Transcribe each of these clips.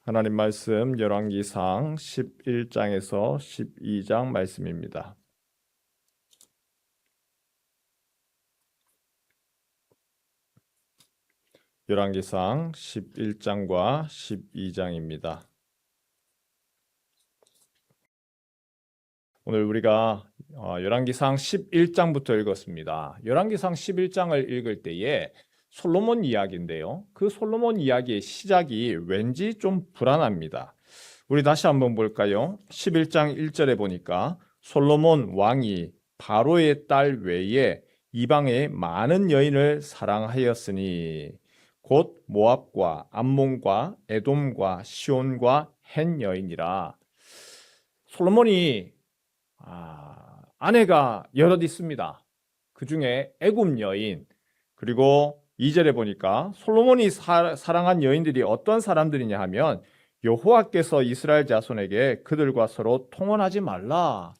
하나님 말씀 열왕기상 11장에서 12장 말씀입니다. 열왕기상 11장과 12장입니다. 오늘 우리가 열왕기상 11장부터 읽었습니다. 열왕기상 11장을 읽을 때에 솔로몬 이야기인데요. 그 솔로몬 이야기의 시작이 왠지 좀 불안합니다. 우리 다시 한번 볼까요? 11장 1절에 보니까 솔로몬 왕이 바로의 딸 외에 이방의 많은 여인을 사랑하였으니 곧 모압과 암몬과 에돔과 시온과 헨 여인이라. 솔로몬이 아내가 여럿 있습니다. 그 중에 애굽 여인, 그리고 2절에 보니까 솔로몬이 사랑한 여인들이 어떤 사람들이냐 하면 여호와께서 이스라엘 자손에게 그들과 서로 통혼하지 말라,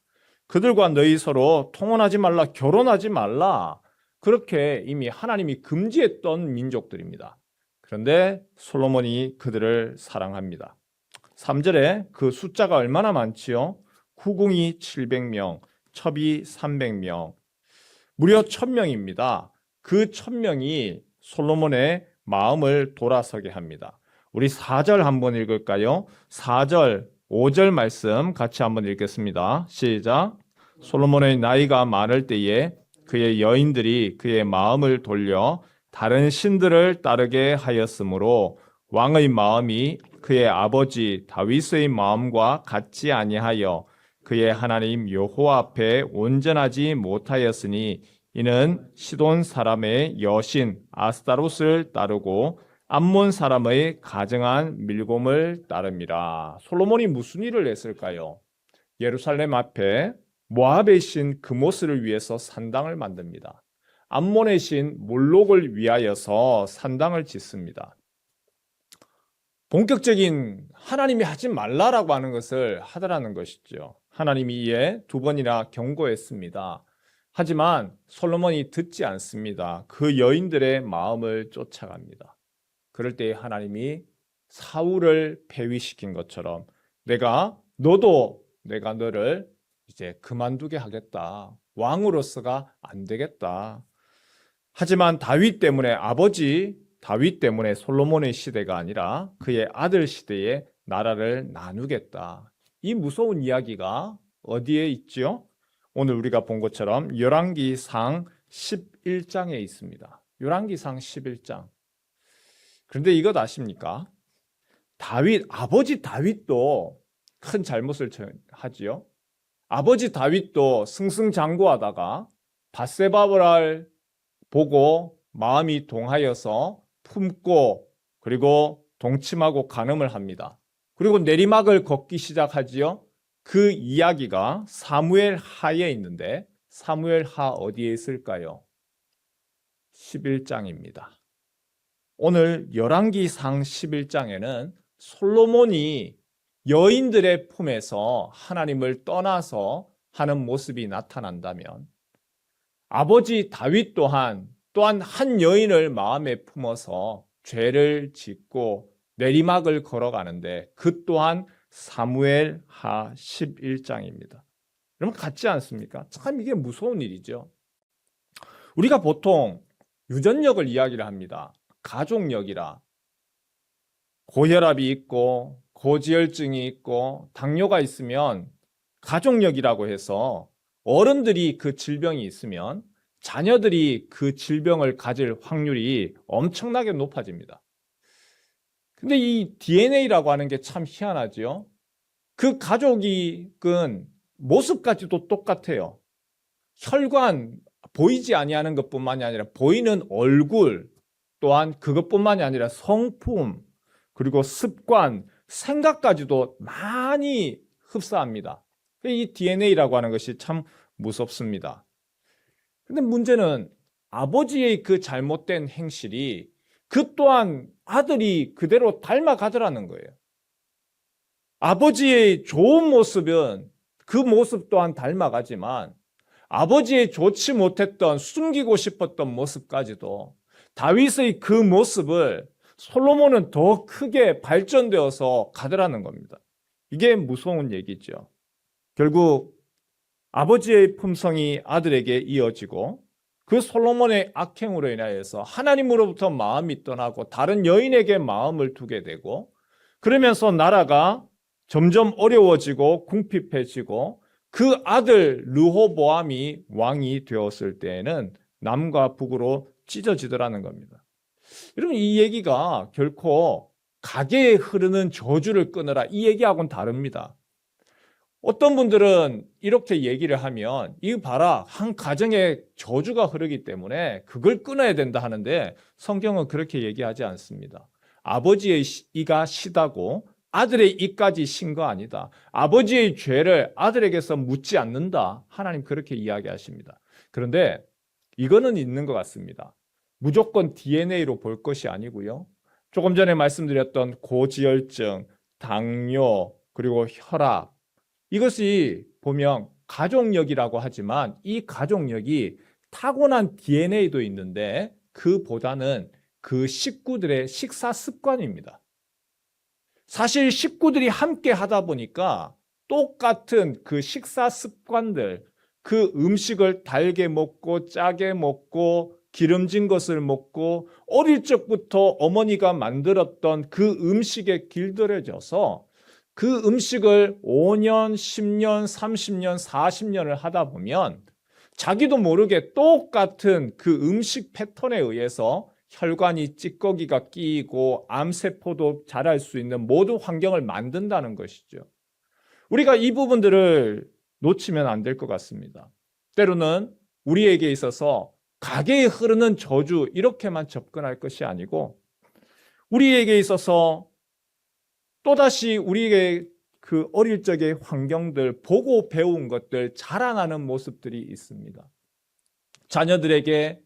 그들과 너희 서로 통혼하지 말라, 결혼하지 말라, 그렇게 이미 하나님이 금지했던 민족들입니다. 그런데 솔로몬이 그들을 사랑합니다. 3절에 그 숫자가 얼마나 많지요? 후궁이 700명, 첩이 300명, 무려 1000명입니다. 그 1000명이 솔로몬의 마음을 돌아서게 합니다. 우리 4절 한번 읽을까요? 4절, 5절 말씀 같이 한번 읽겠습니다. 시작. 솔로몬의 나이가 많을 때에 그의 여인들이 그의 마음을 돌려 다른 신들을 따르게 하였으므로 왕의 마음이 그의 아버지 다윗의 마음과 같지 아니하여 그의 하나님 여호와 앞에 온전하지 못하였으니 이는 시돈 사람의 여신 아스타롯을 따르고 암몬 사람의 가증한 밀곰을 따릅니다. 솔로몬이 무슨 일을 했을까요? 예루살렘 앞에 모압의 신 그모스를 위해서 산당을 만듭니다. 암몬의 신 몰록을 위하여서 산당을 짓습니다. 본격적인 하나님이 하지 말라라고 하는 것을 하더라는 것이죠. 하나님이 이에 2번이나 경고했습니다. 하지만 솔로몬이 듣지 않습니다. 그 여인들의 마음을 쫓아갑니다. 그럴 때 하나님이 사울을 폐위시킨 것처럼 내가 너를 이제 그만두게 하겠다. 왕으로서가 안 되겠다. 하지만 아버지 다윗 때문에 솔로몬의 시대가 아니라 그의 아들 시대에 나라를 나누겠다. 이 무서운 이야기가 어디에 있죠? 오늘 우리가 본 것처럼 열왕기상 11장에 있습니다. 열왕기상 11장. 그런데 이것 아십니까? 아버지 다윗도 큰 잘못을 하지요. 아버지 다윗도 승승장구하다가 밧세바를 보고 마음이 동하여서 품고 그리고 동침하고 간음을 합니다. 그리고 내리막을 걷기 시작하지요. 그 이야기가 사무엘 하에 있는데 사무엘 하 어디에 있을까요? 11장입니다. 오늘 열왕기상 11장에는 솔로몬이 여인들의 품에서 하나님을 떠나서 하는 모습이 나타난다면 아버지 다윗 또한 한 여인을 마음에 품어서 죄를 짓고 내리막을 걸어가는데 그 또한 사무엘 하 11장입니다. 여러분 같지 않습니까? 참 이게 무서운 일이죠. 우리가 보통 유전력을 이야기를 합니다. 가족력이라 고혈압이 있고 고지혈증이 있고 당뇨가 있으면 가족력이라고 해서 어른들이 그 질병이 있으면 자녀들이 그 질병을 가질 확률이 엄청나게 높아집니다. 근데 이 DNA라고 하는 게 참 희한하죠. 그 가족은 모습까지도 똑같아요. 혈관, 보이지 아니하는 것뿐만이 아니라 보이는 얼굴, 또한 그것뿐만이 아니라 성품, 그리고 습관, 생각까지도 많이 흡사합니다. 이 DNA라고 하는 것이 참 무섭습니다. 근데 문제는 아버지의 그 잘못된 행실이 그 또한 아들이 그대로 닮아가더라는 거예요. 아버지의 좋은 모습은 그 모습 또한 닮아가지만 아버지의 좋지 못했던 숨기고 싶었던 모습까지도 다윗의 그 모습을 솔로몬은 더 크게 발전되어서 가더라는 겁니다. 이게 무서운 얘기죠. 결국 아버지의 품성이 아들에게 이어지고 그 솔로몬의 악행으로 인하여서 하나님으로부터 마음이 떠나고 다른 여인에게 마음을 두게 되고 그러면서 나라가 점점 어려워지고 궁핍해지고 그 아들 르호보암이 왕이 되었을 때에는 남과 북으로 찢어지더라는 겁니다. 여러분 이 얘기가 결코 가계에 흐르는 저주를 끊으라 이 얘기하고는 다릅니다. 어떤 분들은 이렇게 얘기를 하면 이거 봐라 한 가정에 저주가 흐르기 때문에 그걸 끊어야 된다 하는데 성경은 그렇게 얘기하지 않습니다. 아버지의 이가 시다고 아들의 이까지 신 거 아니다. 아버지의 죄를 아들에게서 묻지 않는다. 하나님 그렇게 이야기하십니다. 그런데 이거는 있는 것 같습니다. 무조건 DNA로 볼 것이 아니고요. 조금 전에 말씀드렸던 고지혈증, 당뇨, 그리고 혈압 이것이 보면 가족력이라고 하지만 이 가족력이 타고난 DNA도 있는데 그보다는 그 식구들의 식사 습관입니다. 사실 식구들이 함께 하다 보니까 똑같은 그 식사 습관들, 그 음식을 달게 먹고 짜게 먹고 기름진 것을 먹고 어릴 적부터 어머니가 만들었던 그 음식에 길들여져서 그 음식을 5년, 10년, 30년, 40년을 하다 보면 자기도 모르게 똑같은 그 음식 패턴에 의해서 혈관이 찌꺼기가 끼이고 암세포도 자랄 수 있는 모든 환경을 만든다는 것이죠. 우리가 이 부분들을 놓치면 안 될 것 같습니다. 때로는 우리에게 있어서 가계에 흐르는 저주 이렇게만 접근할 것이 아니고 우리에게 있어서 또다시 우리의 그 어릴 적의 환경들, 보고 배운 것들, 자라나는 모습들이 있습니다. 자녀들에게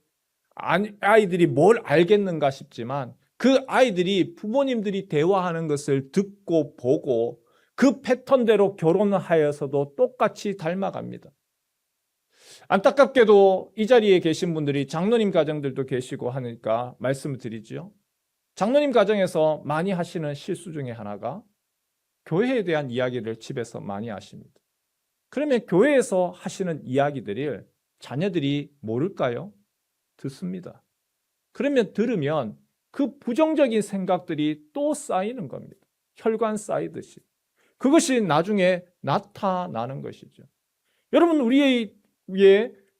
아이들이 뭘 알겠는가 싶지만 그 아이들이 부모님들이 대화하는 것을 듣고 보고 그 패턴대로 결혼하여서도 똑같이 닮아갑니다. 안타깝게도 이 자리에 계신 분들이 장로님 가정들도 계시고 하니까 말씀을 드리죠. 장로님 가정에서 많이 하시는 실수 중에 하나가 교회에 대한 이야기를 집에서 많이 하십니다. 그러면 교회에서 하시는 이야기들을 자녀들이 모를까요? 듣습니다. 그러면 들으면 그 부정적인 생각들이 또 쌓이는 겁니다. 혈관 쌓이듯이. 그것이 나중에 나타나는 것이죠. 여러분 우리의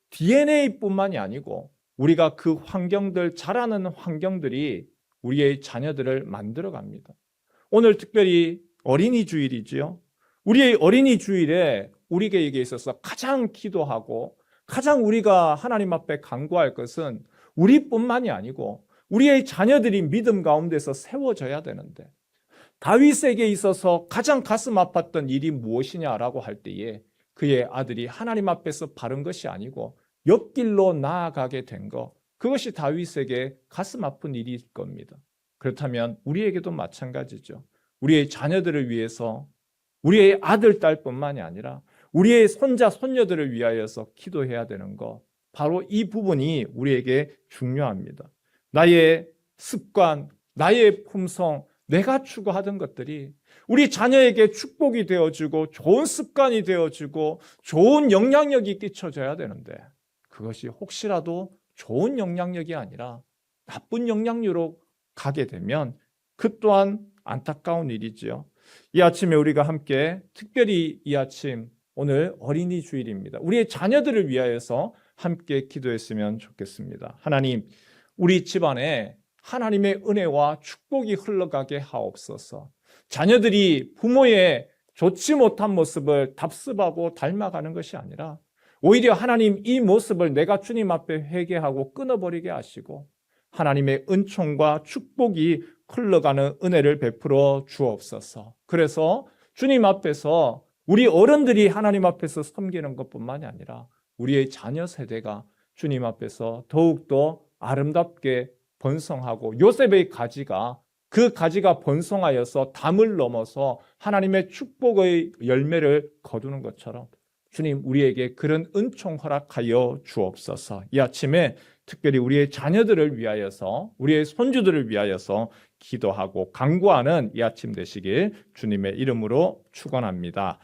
DNA뿐만이 아니고 우리가 그 환경들, 자라는 환경들이 우리의 자녀들을 만들어갑니다. 오늘 특별히 어린이 주일이지요. 우리의 어린이 주일에 우리에게 있어서 가장 기도하고 가장 우리가 하나님 앞에 간구할 것은 우리뿐만이 아니고 우리의 자녀들이 믿음 가운데서 세워져야 되는데 다윗에게 있어서 가장 가슴 아팠던 일이 무엇이냐라고 할 때에 그의 아들이 하나님 앞에서 바른 것이 아니고 옆길로 나아가게 된 것, 그것이 다윗에게 가슴 아픈 일일 겁니다. 그렇다면 우리에게도 마찬가지죠. 우리의 자녀들을 위해서 우리의 아들, 딸뿐만이 아니라 우리의 손자, 손녀들을 위하여서 기도해야 되는 것, 바로 이 부분이 우리에게 중요합니다. 나의 습관, 나의 품성, 내가 추구하던 것들이 우리 자녀에게 축복이 되어주고 좋은 습관이 되어주고 좋은 영향력이 끼쳐져야 되는데 그것이 혹시라도 좋은 영향력이 아니라 나쁜 영향력으로 가게 되면 그 또한 안타까운 일이지요. 이 아침에 우리가 함께 특별히 이 아침 오늘 어린이 주일입니다. 우리의 자녀들을 위하여서 함께 기도했으면 좋겠습니다. 하나님, 우리 집안에 하나님의 은혜와 축복이 흘러가게 하옵소서. 자녀들이 부모의 좋지 못한 모습을 답습하고 닮아가는 것이 아니라 오히려 하나님 이 모습을 내가 주님 앞에 회개하고 끊어버리게 하시고 하나님의 은총과 축복이 흘러가는 은혜를 베풀어 주옵소서. 그래서 주님 앞에서 우리 어른들이 하나님 앞에서 섬기는 것뿐만이 아니라 우리의 자녀 세대가 주님 앞에서 더욱더 아름답게 번성하고 요셉의 가지가 그 가지가 번성하여서 담을 넘어서 하나님의 축복의 열매를 거두는 것처럼 주님 우리에게 그런 은총 허락하여 주옵소서. 이 아침에 특별히 우리의 자녀들을 위하여서 우리의 손주들을 위하여서 기도하고 간구하는 이 아침 되시길 주님의 이름으로 축원합니다.